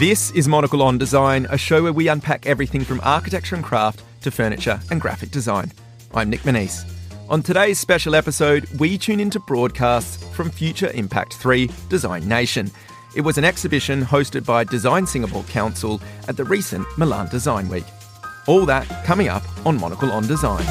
This is Monocle on Design, a show where we unpack everything from architecture and craft to furniture and graphic design. I'm Nick Manise. On today's special episode, we tune into broadcasts from Future Impact 3 Design Nation. It was an exhibition hosted by Design Singapore Council at the recent Milan Design Week. All that coming up on Monocle on Design.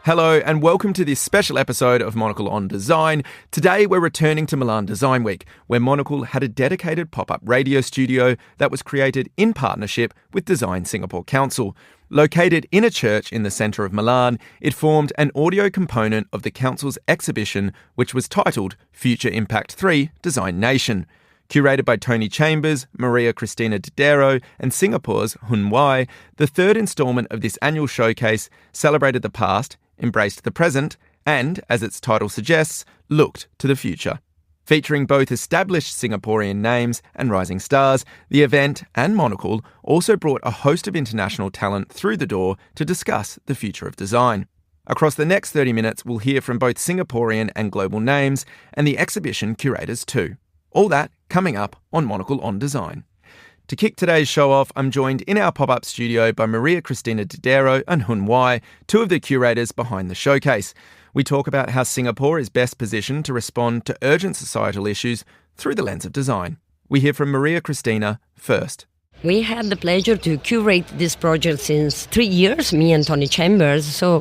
Hello and welcome to this special episode of Monocle on Design. Today we're returning to Milan Design Week, where Monocle had a dedicated pop-up radio studio that was created in partnership with Design Singapore Council. Located in a church in the centre of Milan, it formed an audio component of the council's exhibition, which was titled Future Impact 3 Design Nation. Curated by Tony Chambers, Cristina Didero and Singapore's Hunn, the third instalment of this annual showcase celebrated the past, embraced the present, and, as its title suggests, looked to the future. Featuring both established Singaporean names and rising stars, the event and Monocle also brought a host of international talent through the door to discuss the future of design. Across the next 30 minutes, we'll hear from both Singaporean and global names and the exhibition curators too. All that coming up on Monocle on Design. To kick today's show off, I'm joined in our pop-up studio by Cristina Didero and Hunn, two of the curators behind the showcase. We talk about how Singapore is best positioned to respond to urgent societal issues through the lens of design. We hear from Cristina first. We had the pleasure to curate this project since 3 years, me and Tony Chambers. So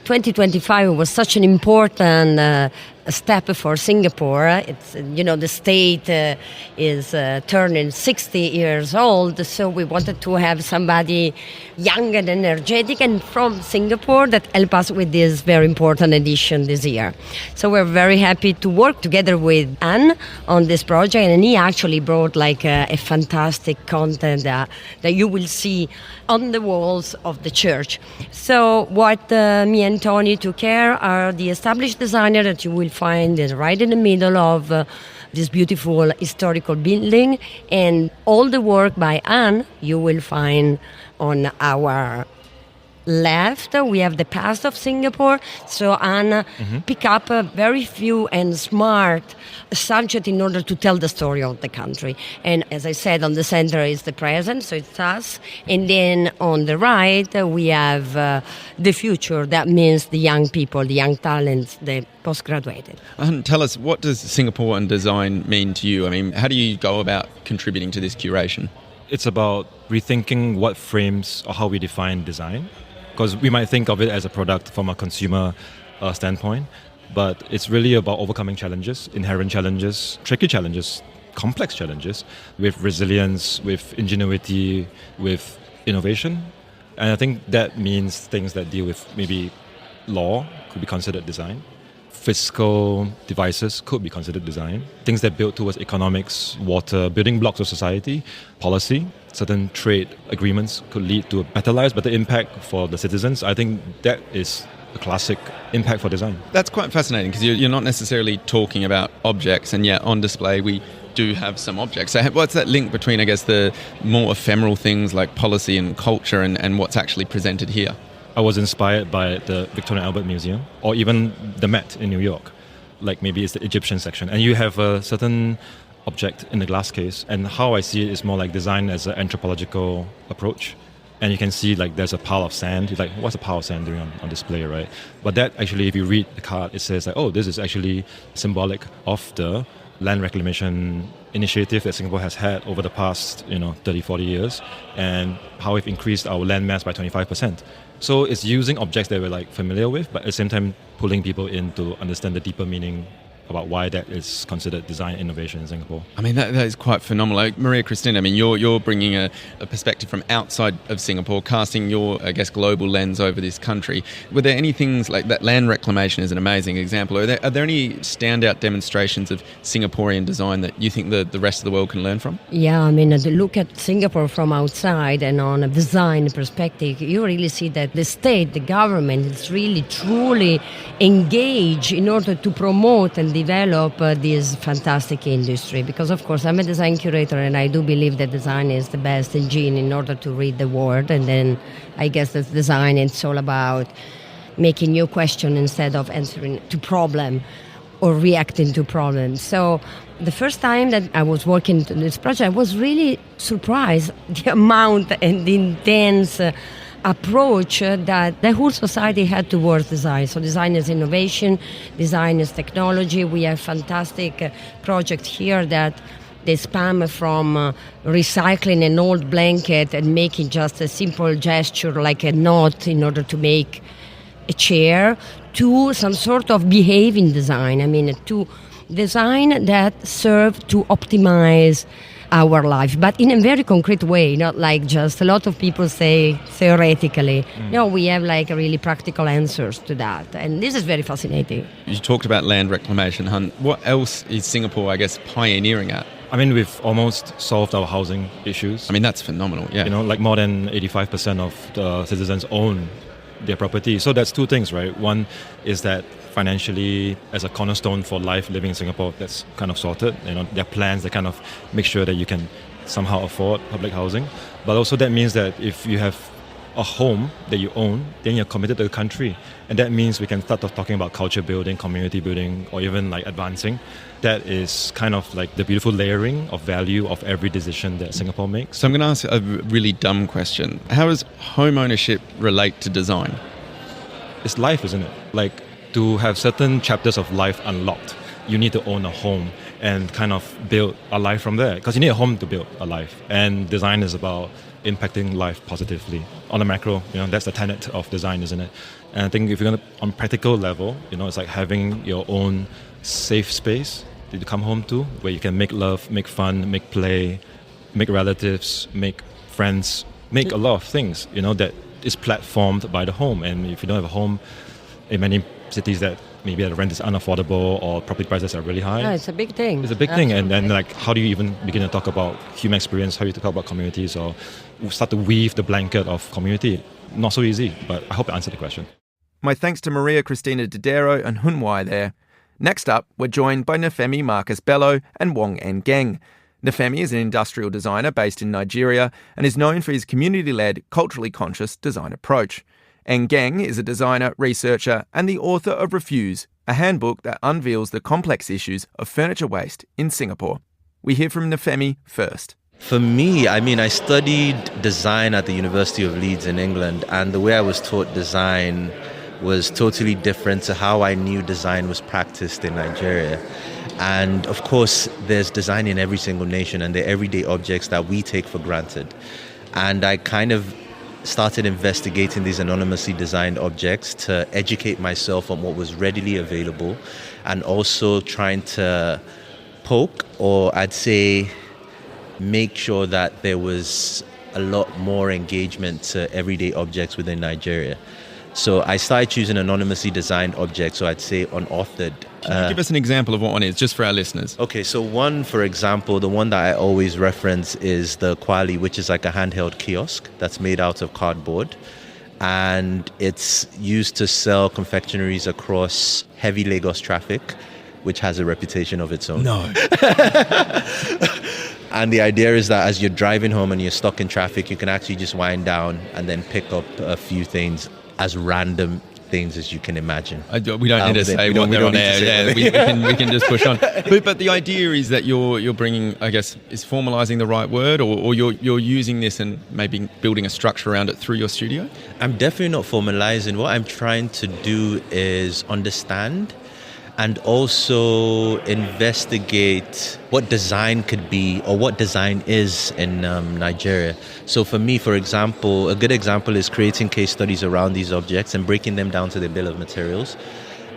2025 was such an important step for Singapore. It's, the state is turning 60 years old, so we wanted to have somebody young and energetic and from Singapore that help us with this very important edition this year. So we're very happy to work together with Hunn on this project, and he actually brought a fantastic content that you will see on the walls of the church. So what me and Tony took care are the established designer that you will find is right in the middle of this beautiful historical building, and all the work by Hunn you will find on our left. We have the past of Singapore, so Hunn pick up a very few and smart subject in order to tell the story of the country. And as I said, on the center is the present, so it's us, and then on the right we have the future. That means the young people, the young talents, the postgraduated. Tell us, what does Singapore and design mean to you? I mean, how do you go about contributing to this curation? It's about rethinking what frames or how we define design. Because we might think of it as a product from a consumer standpoint, but it's really about overcoming challenges, inherent challenges, tricky challenges, complex challenges, with resilience, with ingenuity, with innovation. And I think that means things that deal with maybe law could be considered design. Fiscal devices could be considered design. Things that build towards economics, water, building blocks of society, policy, certain trade agreements could lead to better lives, better impact for the citizens. I think that is a classic impact for design. That's quite fascinating because you're not necessarily talking about objects, and yet on display we do have some objects. So what's that link between, I guess, the more ephemeral things like policy and culture and what's actually presented here? I was inspired by the Victoria and Albert Museum or even the Met in New York. Like maybe it's the Egyptian section. And you have a certain object in the glass case. And how I see it is more like design as an anthropological approach. And you can see there's a pile of sand. You're like, what's a pile of sand doing on display, right? But that actually, if you read the card, it says this is actually symbolic of the land reclamation initiative that Singapore has had over the past 30, 40 years, and how we've increased our land mass by 25%. So it's using objects that we're familiar with, but at the same time pulling people in to understand the deeper meaning about why that is considered design innovation in Singapore. I mean, that is quite phenomenal. Cristina, I mean, you're bringing a perspective from outside of Singapore, casting your, I guess, global lens over this country. Were there any things like that? Land reclamation is an amazing example. Are there any standout demonstrations of Singaporean design that you think the rest of the world can learn from? Yeah, I mean, to look at Singapore from outside and on a design perspective, you really see that the state, the government is really, truly engaged in order to promote and develop this fantastic industry, because of course I'm a design curator and I do believe that design is the best engine in order to read the world, and then I guess that design it's all about making new question instead of answering to problem or reacting to problems. So the first time that I was working on this project, I was really surprised the amount and the intense approach that the whole society had towards design. So design is innovation, design is technology. We have fantastic projects here that they span from recycling an old blanket and making just a simple gesture like a knot in order to make a chair, to some sort of behaving design. I mean, to design that serve to optimize our life, but in a very concrete way, not like just a lot of people say theoretically. No, we have like really practical answers to that, and this is very fascinating. You talked about land reclamation, Hunn. What else is Singapore, I guess, pioneering at? I mean, we've almost solved our housing issues. I mean, that's phenomenal, yeah. You know, like more than 85% of the citizens own their property. So that's two things, right? One is that financially, as a cornerstone for life living in Singapore, that's kind of sorted. You know, there are plans that kind of make sure that you can somehow afford public housing. But also that means that if you have a home that you own, then you're committed to the country. And that means we can start talking about culture building, community building, or even like advancing. That is kind of like the beautiful layering of value of every decision that Singapore makes. So I'm going to ask a really dumb question. How does home ownership relate to design? It's life, isn't it? Like, to have certain chapters of life unlocked, you need to own a home and kind of build a life from there. Because you need a home to build a life. And design is about impacting life positively. On a macro, you know, that's the tenet of design, isn't it? And I think if you're going to, on practical level, you know, it's like having your own safe space that you come home to, where you can make love, make fun, make play, make relatives, make friends, make a lot of things, you know, that is platformed by the home. And if you don't have a home, in many cities that maybe the rent is unaffordable or property prices are really high. Yeah, it's a big thing. It's a big thing. And then like, how do you even begin to talk about human experience? How do you talk about communities or start to weave the blanket of community? Not so easy, but I hope I answered the question. My thanks to Maria Cristina Didero and Hunn there. Next up, we're joined by Nfemi Marcus Bello and Wong Ngeng. Nfemi is an industrial designer based in Nigeria and is known for his community-led, culturally conscious design approach. Ngeng is a designer, researcher and the author of Refuse, a handbook that unveils the complex issues of furniture waste in Singapore. We hear from Nfemi first. For me, I mean, I studied design at the University of Leeds in England, and the way I was taught design was totally different to how I knew design was practiced in Nigeria. And of course, there's design in every single nation, and they're everyday objects that we take for granted. And I kind of started investigating these anonymously designed objects to educate myself on what was readily available, and also trying to poke, or I'd say make sure that there was a lot more engagement to everyday objects within Nigeria. So I started choosing anonymously designed objects, so I'd say unauthored. Can you give us an example of what one is, just for our listeners? Okay, so one, for example, the one that I always reference is the Kwali, which is like a handheld kiosk that's made out of cardboard. And it's used to sell confectionaries across heavy Lagos traffic, which has a reputation of its own. No. And the idea is that as you're driving home and you're stuck in traffic, you can actually just wind down and then pick up a few things, as random things as you can imagine. We don't need to say what they're on air. Yeah, we can just push on. But the idea is that you're bringing, I guess, is formalising the right word, or you're using this and maybe building a structure around it through your studio? I'm definitely not formalising. What I'm trying to do is understand and also investigate what design could be, or what design is in Nigeria. So for me, for example, a good example is creating case studies around these objects and breaking them down to the bill of materials,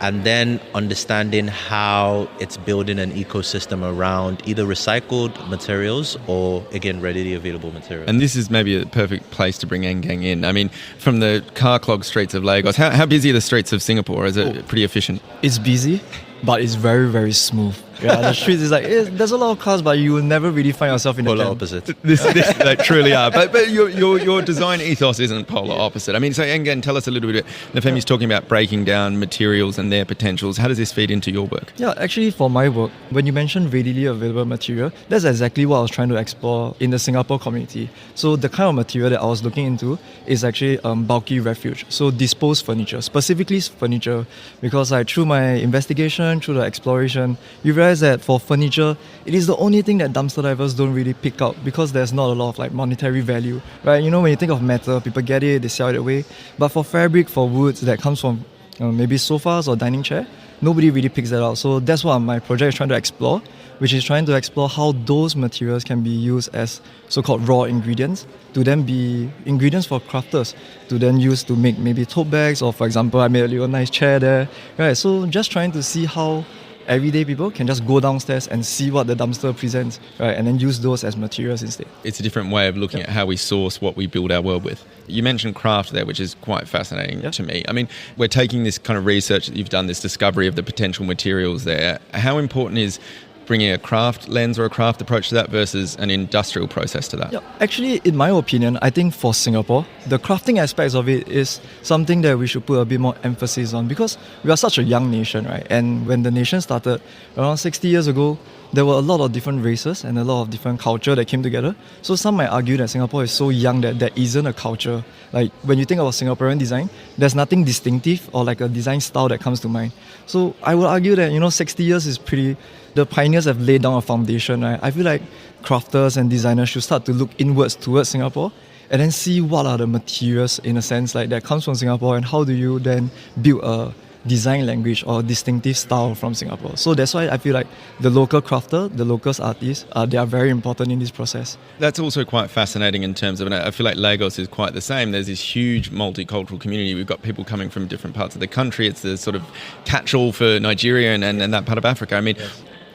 and then understanding how it's building an ecosystem around either recycled materials or, again, readily available materials. And this is maybe a perfect place to bring Ngeng in. I mean, from the car-clogged streets of Lagos, how busy are the streets of Singapore? Is it pretty efficient? It's busy. but it's very, very smooth. Yeah, the streets is like, there's a lot of cars, but you will never really find yourself in the Polar jam. opposite. This they truly are. But your design ethos isn't polar opposite. I mean, so again, tell us a little bit. Nafemi's talking about breaking down materials and their potentials. How does this feed into your work? Yeah, actually for my work, when you mentioned readily available material, that's exactly what I was trying to explore in the Singapore community. So the kind of material that I was looking into is actually bulky refuge. So disposed furniture, specifically furniture, because through my investigation, through the exploration, you realize that for furniture, it is the only thing that dumpster divers don't really pick up because there's not a lot of monetary value, right? You know, when you think of metal, people get it, they sell it away. But for fabric, for woods that comes from maybe sofas or dining chair, nobody really picks that out. So that's what my project is trying to explore, which is trying to explore how those materials can be used as so-called raw ingredients to then be ingredients for crafters to then use to make maybe tote bags, or for example, I made a little nice chair there, right? So just trying to see how everyday people can just go downstairs and see what the dumpster presents, right, and then use those as materials instead. It's a different way of looking at how we source what we build our world with. You mentioned craft there, which is quite fascinating to me. I mean, we're taking this kind of research that you've done, this discovery of the potential materials there. How important is bringing a craft lens or a craft approach to that versus an industrial process to that? Yeah, actually, in my opinion, I think for Singapore, the crafting aspects of it is something that we should put a bit more emphasis on, because we are such a young nation, right? And when the nation started around 60 years ago, there were a lot of different races and a lot of different culture that came together. So some might argue that Singapore is so young that there isn't a culture. Like when you think about Singaporean design, there's nothing distinctive or like a design style that comes to mind. So I would argue that, 60 years is pretty... The pioneers have laid down a foundation, right? I feel like crafters and designers should start to look inwards towards Singapore and then see what are the materials, in a sense, like that comes from Singapore, and how do you then build a design language or distinctive style from Singapore. So that's why I feel like the local crafter, the local artists, they are very important in this process. That's also quite fascinating in terms of, and I feel like Lagos is quite the same. There's this huge multicultural community. We've got people coming from different parts of the country. It's the sort of catch-all for Nigeria and that part of Africa. I mean,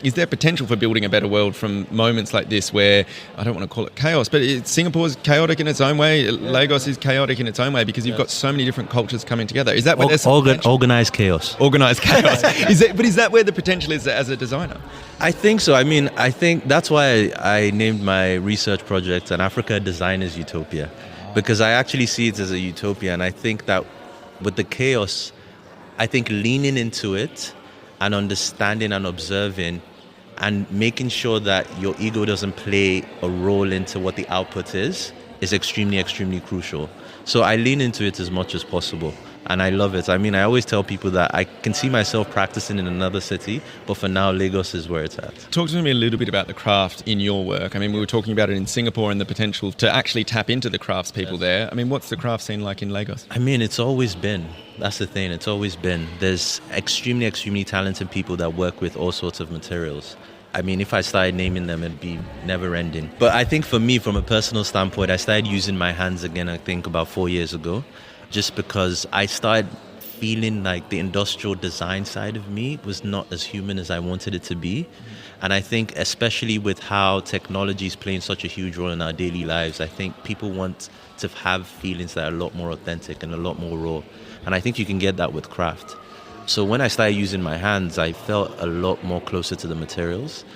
is there potential for building a better world from moments like this where, I don't want to call it chaos, but Singapore's chaotic in its own way, Lagos is chaotic in its own way, because you've got so many different cultures coming together. Is that where there's organized chaos? Organized chaos. Is that where the potential is as a designer? I think so. I mean, I think that's why I named my research project An Africa Designer's Utopia, because I actually see it as a utopia, and I think that with the chaos, I think leaning into it and understanding and observing and making sure that your ego doesn't play a role into what the output is extremely, extremely crucial. So I lean into it as much as possible, and I love it. I mean, I always tell people that I can see myself practicing in another city, but for now, Lagos is where it's at. Talk to me a little bit about the craft in your work. I mean, we were talking about it in Singapore and the potential to actually tap into the craftspeople there. I mean, what's the craft scene like in Lagos? I mean, it's always been. That's the thing. It's always been. There's extremely, extremely talented people that work with all sorts of materials. I mean, if I started naming them, it'd be never ending. But I think for me, from a personal standpoint, I started using my hands again, I think about 4 years ago, just because I started feeling like the industrial design side of me was not as human as I wanted it to be. And I think especially with how technology is playing such a huge role in our daily lives, I think people want to have feelings that are a lot more authentic and a lot more raw. And I think you can get that with craft. So when I started using my hands, I felt a lot more closer to the materials.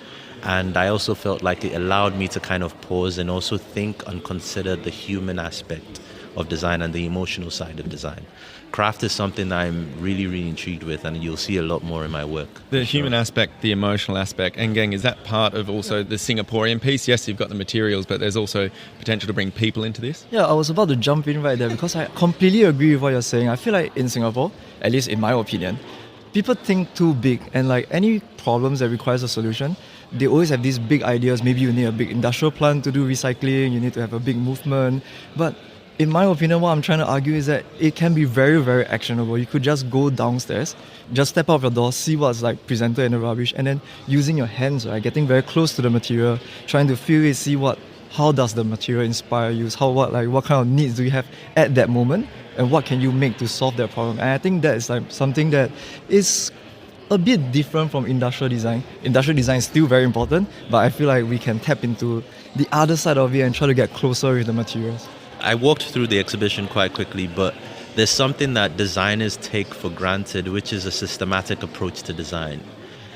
And I also felt like it allowed me to kind of pause and also think and consider the human aspect of design and the emotional side of design. Craft is something that I'm really, really intrigued with, and you'll see a lot more in my work. The human aspect, the emotional aspect, and gang, is that part of also the Singaporean piece? Yes, you've got the materials, but there's also potential to bring people into this? Yeah, I was about to jump in right there because I completely agree with what you're saying. I feel like in Singapore, at least in my opinion, people think too big, and like any problems that requires a solution, they always have these big ideas. Maybe you need a big industrial plant to do recycling, you need to have a big movement, but in my opinion, what I'm trying to argue is that it can be very, very actionable. You could just go downstairs, just step out of your door, see what's like presented in the rubbish, and then using your hands, right, getting very close to the material, trying to feel it, see how does the material inspire you, what kind of needs do you have at that moment, and what can you make to solve that problem. And I think that is like something that is a bit different from industrial design. Industrial design is still very important, but I feel like we can tap into the other side of it and try to get closer with the materials. I walked through the exhibition quite quickly, but there's something that designers take for granted, which is a systematic approach to design.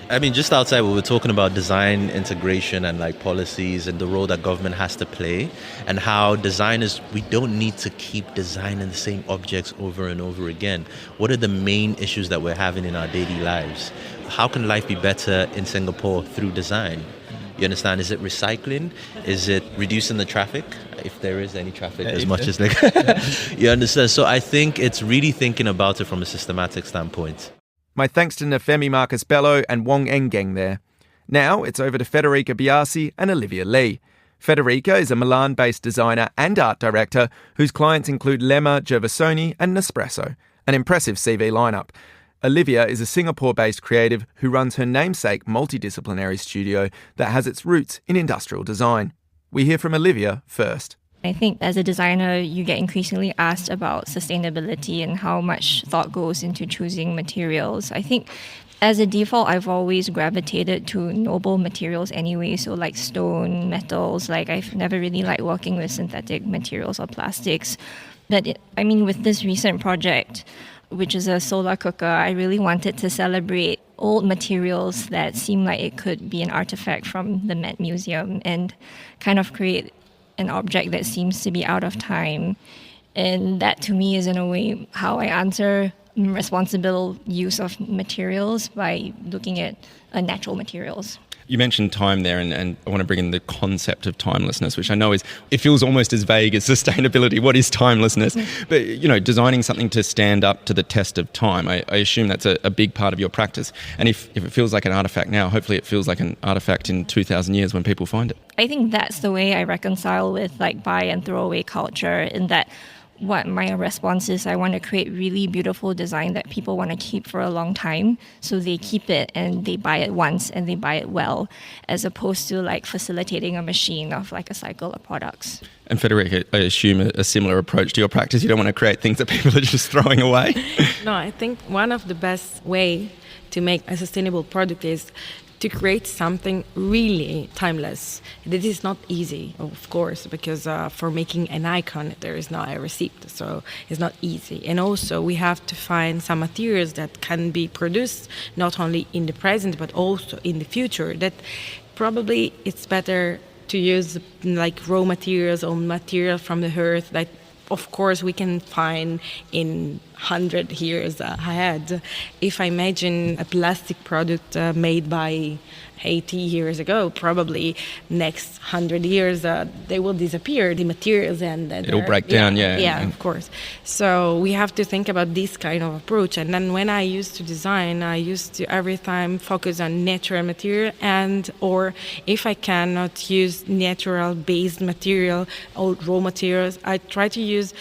I mean, just outside, we were talking about design integration and like policies and the role that government has to play, and how designers, we don't need to keep designing the same objects over and over again. What are the main issues that we're having in our daily lives? How can life be better in Singapore through design? You understand? Is it recycling? Is it reducing the traffic? If there is any traffic, as much as like, you understand? So I think it's really thinking about it from a systematic standpoint. My thanks to Nafemi Marcus Bello and Wong Engeng there. Now it's over to Federica Biasi and Olivia Lee. Federica is a Milan-based designer and art director whose clients include Lemma, Gervasoni and Nespresso, an impressive CV lineup. Olivia is a Singapore-based creative who runs her namesake multidisciplinary studio that has its roots in industrial design. We hear from Olivia first. I think as a designer, you get increasingly asked about sustainability and how much thought goes into choosing materials. I think as a default, I've always gravitated to noble materials anyway, so like stone, metals. Like I've never really liked working with synthetic materials or plastics. But with this recent project, which is a solar cooker, I really wanted to celebrate old materials that seem like it could be an artifact from the Met Museum and kind of create an object that seems to be out of time. And that to me is in a way how I answer responsible use of materials by looking at natural materials. You mentioned time there, and I want to bring in the concept of timelessness, which I know it feels almost as vague as sustainability. What is timelessness? But, designing something to stand up to the test of time, I assume that's a big part of your practice. And if it feels like an artifact now, hopefully it feels like an artifact in 2,000 years when people find it. I think that's the way I reconcile with like buy and throw away culture, in that what my response is, I want to create really beautiful design that people want to keep for a long time. So they keep it and they buy it once and they buy it well, as opposed to like facilitating a machine of like a cycle of products. And Federica, I assume a similar approach to your practice. You don't want to create things that people are just throwing away. No, I think one of the best way to make a sustainable product is to create something really timeless. This is not easy, of course, because for making an icon, there is not a receipt, so it's not easy. And also, we have to find some materials that can be produced not only in the present, but also in the future. That probably it's better to use like raw materials or material from the earth that, of course, we can find in 100 years ahead. If I imagine a plastic product made by 80 years ago, probably next 100 years they will disappear, the materials, and it'll break down. Yeah, of course. So we have to think about this kind of approach. And then when I used to design, I used to every time focus on natural material, and or if I cannot use natural based material or raw materials, I try to use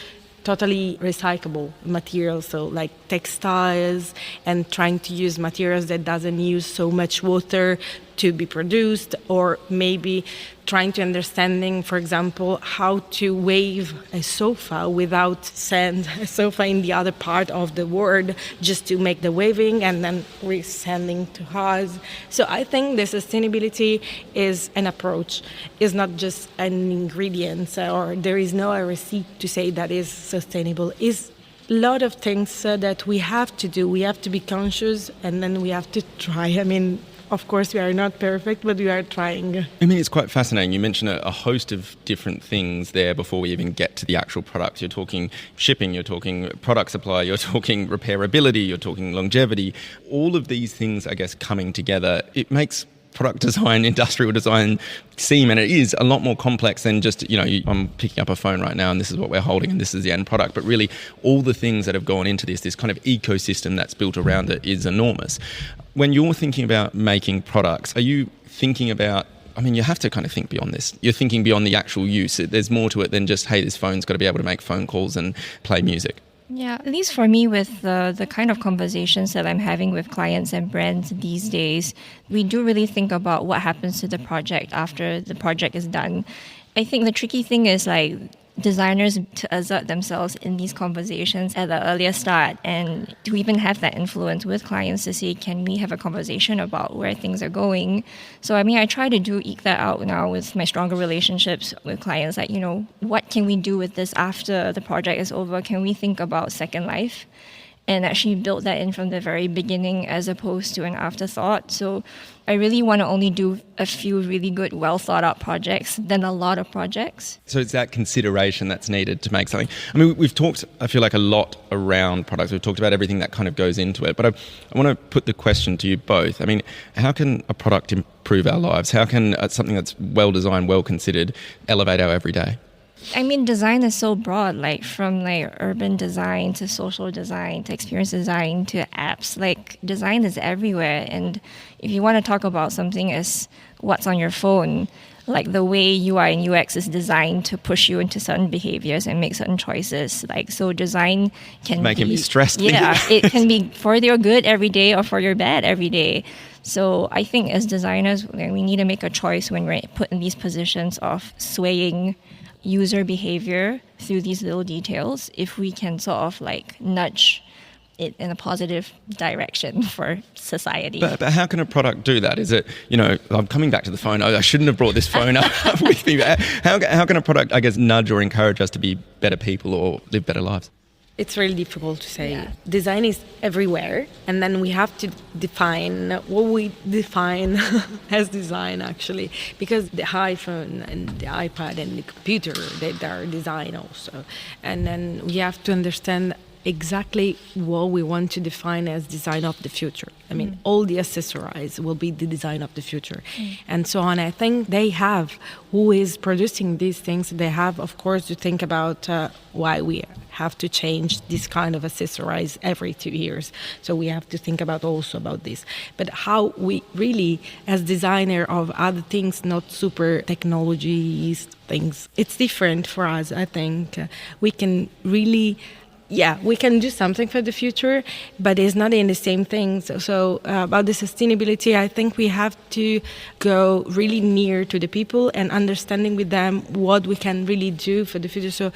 totally recyclable materials, so like textiles, and trying to use materials that doesn't use so much water to be produced, or maybe trying to understanding, for example, how to wave a sofa without send a sofa in the other part of the world just to make the waving and then resending to us. So I think the sustainability is an approach. It's not just an ingredient, or there is no a receipt to say that is sustainable. It's a lot of things that we have to do. We have to be conscious, and then we have to try. Of course, we are not perfect, but we are trying. It's quite fascinating. You mentioned a host of different things there before we even get to the actual product. You're talking shipping, you're talking product supply, you're talking repairability, you're talking longevity. All of these things, I guess, coming together, it makes product design, industrial design seem, and it is, a lot more complex than just, I'm picking up a phone right now and this is what we're holding and this is the end product. But really, all the things that have gone into this kind of ecosystem that's built around it is enormous. When you're thinking about making products, are you thinking about, you have to kind of think beyond this. You're thinking beyond the actual use. There's more to it than just, hey, this phone's got to be able to make phone calls and play music. Yeah, at least for me, with the kind of conversations that I'm having with clients and brands these days, we do really think about what happens to the project after the project is done. I think the tricky thing is like designers to assert themselves in these conversations at the earlier start, and to even have that influence with clients to say, can we have a conversation about where things are going? So I try to eke that out now with my stronger relationships with clients, like, what can we do with this after the project is over? Can we think about second life? and actually build that in from the very beginning as opposed to an afterthought. So I really want to only do a few really good, well thought out projects than a lot of projects. So it's that consideration that's needed to make something. I mean, we've talked, I feel like, a lot around products. We've talked about everything that kind of goes into it. But I want to put the question to you both. I mean, how can a product improve our lives? How can something that's well designed, well considered, elevate our everyday? I mean, design is so broad, like from like urban design to social design to experience design to apps. Like design is everywhere. And if you want to talk about something as what's on your phone, like the way UI and UX is designed to push you into certain behaviors and make certain choices. Like, so design can making me stressed. Yeah, it can be for your good every day or for your bad every day. So I think as designers, we need to make a choice when we're put in these positions of swaying user behavior through these little details, if we can sort of like nudge it in a positive direction for society. But how can a product do that? Is it, I'm coming back to the phone. I shouldn't have brought this phone up with me. How can a product, I guess, nudge or encourage us to be better people or live better lives? It's really difficult to say. Yeah. Design is everywhere, and then we have to define what we define as design, actually, because the iPhone and the iPad and the computer, they are design also. And then we have to understand exactly what we want to define as design of the future. I mean, all the accessories will be the design of the future, and so on. I think they have, who is producing these things, they have, of course, to think about why we have to change this kind of accessories every 2 years. So we have to think also about this. But how we really, as designer of other things, not super technologies things, it's different for us, I think. We can really... Yeah, we can do something for the future, but it's not in the same thing. So about the sustainability, I think we have to go really near to the people and understanding with them what we can really do for the future. So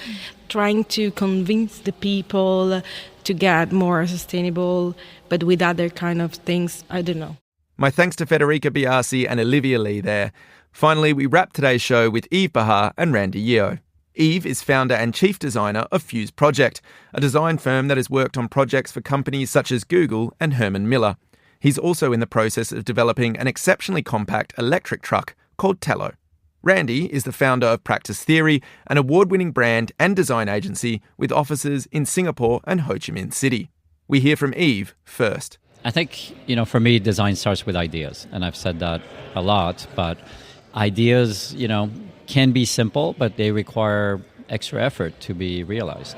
trying to convince the people to get more sustainable, but with other kind of things, I don't know. My thanks to Federica Biasi and Olivia Lee there. Finally, we wrap today's show with Yves Bahar and Randy Yeo. Yves is founder and chief designer of Fuse Project, a design firm that has worked on projects for companies such as Google and Herman Miller. He's also in the process of developing an exceptionally compact electric truck called Tello. Randy is the founder of Practice Theory, an award-winning brand and design agency with offices in Singapore and Ho Chi Minh City. We hear from Yves first. I think, for me, design starts with ideas, and I've said that a lot, but ideas, can be simple, but they require extra effort to be realized.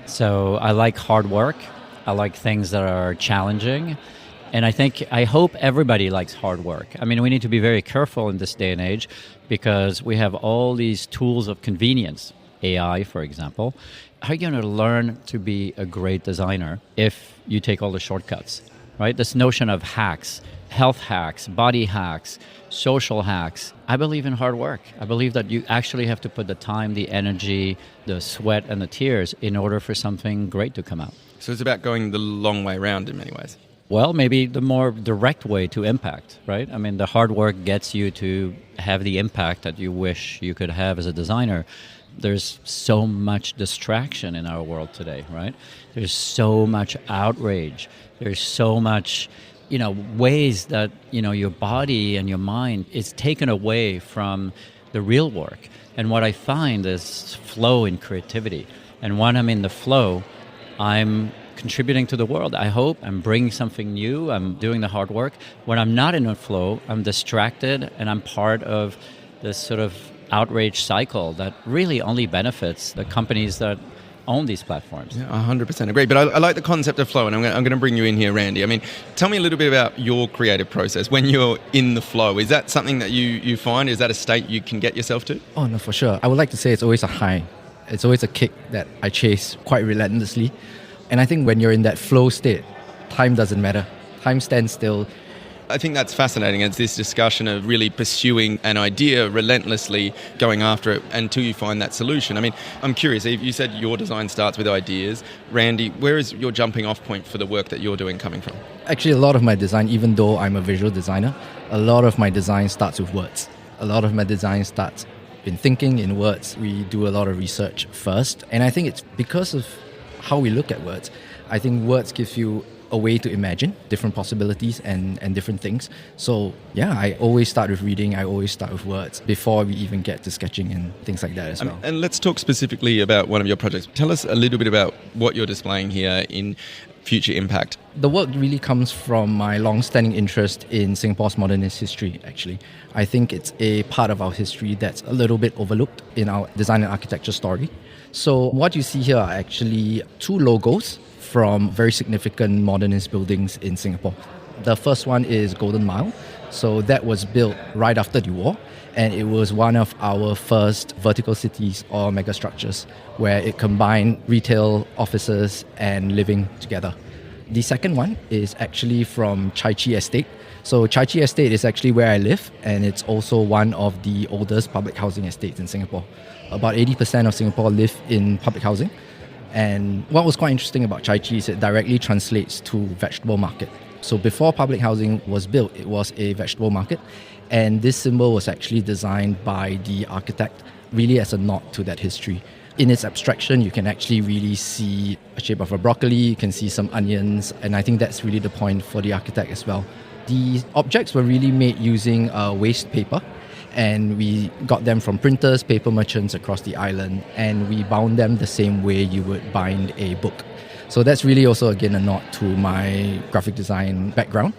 So I like hard work. I like things that are challenging. And I hope everybody likes hard work. I mean, we need to be very careful in this day and age because we have all these tools of convenience, AI, for example. How are you going to learn to be a great designer if you take all the shortcuts, right? This notion of hacks, health hacks, body hacks, social hacks. I believe in hard work. I believe that you actually have to put the time, the energy, the sweat, and the tears in order for something great to come out. So it's about going the long way around in many ways. Well, maybe the more direct way to impact, right? I mean, the hard work gets you to have the impact that you wish you could have as a designer. There's so much distraction in our world today, right? There's so much outrage. There's so much... ways that, your body and your mind is taken away from the real work. And what I find is flow in creativity. And when I'm in the flow, I'm contributing to the world. I hope I'm bringing something new. I'm doing the hard work. When I'm not in the flow, I'm distracted and I'm part of this sort of outrage cycle that really only benefits the companies that own these platforms. Yeah, 100% agree. But I like the concept of flow, and I'm going to bring you in here, Randy. I mean, tell me a little bit about your creative process when you're in the flow. Is that something that you find? Is that a state you can get yourself to? Oh, no, for sure. I would like to say it's always a high. It's always a kick that I chase quite relentlessly. And I think when you're in that flow state, time doesn't matter. Time stands still. I think that's fascinating. It's this discussion of really pursuing an idea relentlessly, going after it until you find that solution. I mean, I'm curious, Eve, you said your design starts with ideas. Randy, where is your jumping off point for the work that you're doing coming from? Actually, a lot of my design, even though I'm a visual designer, a lot of my design starts with words. A lot of my design starts in thinking, in words. We do a lot of research first. And I think it's because of how we look at words. I think words gives you a way to imagine different possibilities and different things. So yeah, I always start with reading, I always start with words before we even get to sketching and things like that as well. And let's talk specifically about one of your projects. Tell us a little bit about what you're displaying here in Future Impact. The work really comes from my long-standing interest in Singapore's modernist history, actually. I think it's a part of our history that's a little bit overlooked in our design and architecture story. So what you see here are actually two logos from very significant modernist buildings in Singapore. The first one is Golden Mile. So that was built right after the war, and it was one of our first vertical cities or megastructures where it combined retail, offices and living together. The second one is actually from Chai Chee Estate. So Chai Chee Estate is actually where I live, and it's also one of the oldest public housing estates in Singapore. About 80% of Singapore live in public housing. And what was quite interesting about Chai Chee is it directly translates to vegetable market. So before public housing was built, it was a vegetable market. And this symbol was actually designed by the architect really as a nod to that history. In its abstraction, you can actually really see a shape of a broccoli, you can see some onions, and I think that's really the point for the architect as well. The objects were really made using waste paper, and we got them from printers, paper merchants across the island, and we bound them the same way you would bind a book. So that's really also, again, a nod to my graphic design background.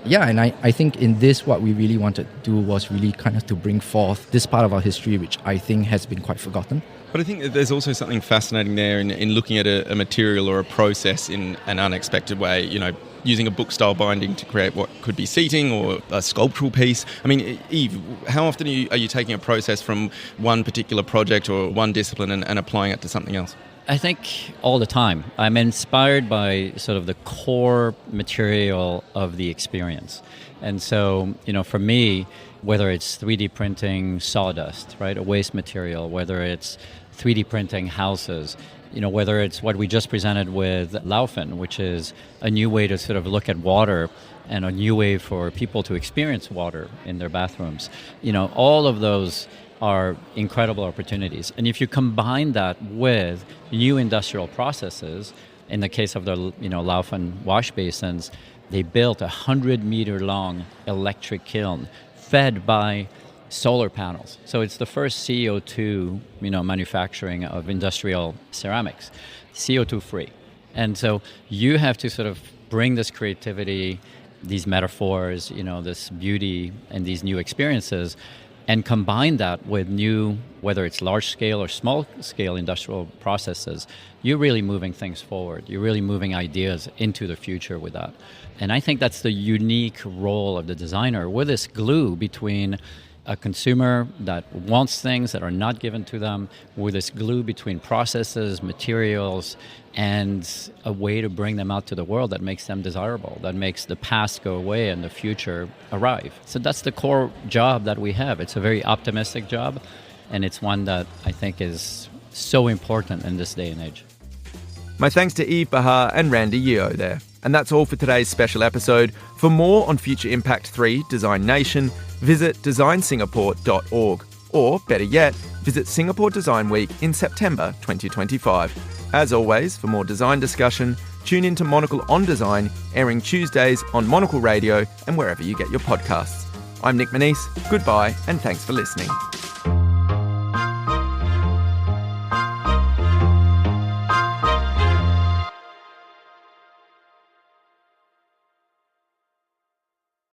Yeah, and I think in this, what we really wanted to do was really kind of to bring forth this part of our history, which I think has been quite forgotten. But I think that there's also something fascinating there in looking at a material or a process in an unexpected way, you know, using a book-style binding to create what could be seating or a sculptural piece. I mean, Eve, how often are you taking a process from one particular project or one discipline and applying it to something else? I think all the time. I'm inspired by sort of the core material of the experience. And so, you know, for me, whether it's 3D printing sawdust, right, a waste material, whether it's 3D printing houses, you know, whether it's what we just presented with Laufen, which is a new way to sort of look at water and a new way for people to experience water in their bathrooms. You know, all of those are incredible opportunities. And if you combine that with new industrial processes, in the case of the, you know, Laufen wash basins, they built 100-meter long electric kiln fed by solar panels. So it's the first CO2, you know, manufacturing of industrial ceramics, CO2 free. And so you have to sort of bring this creativity, these metaphors, you know, this beauty and these new experiences, and combine that with new, whether it's large-scale or small-scale industrial processes. You're really moving things forward. You're really moving ideas into the future with that. And I think that's the unique role of the designer. We're this glue between a consumer that wants things that are not given to them, with this glue between processes, materials, and a way to bring them out to the world that makes them desirable, that makes the past go away and the future arrive. So that's the core job that we have. It's a very optimistic job, and it's one that I think is so important in this day and age. My thanks to Yves Bahar and Randy Yeo there. And that's all for today's special episode. For more on Future Impact 3 Design Nation, visit designsingapore.org. Or, better yet, visit Singapore Design Week in September 2025. As always, for more design discussion, tune in to Monocle on Design, airing Tuesdays on Monocle Radio and wherever you get your podcasts. I'm Nick Manise, goodbye and thanks for listening.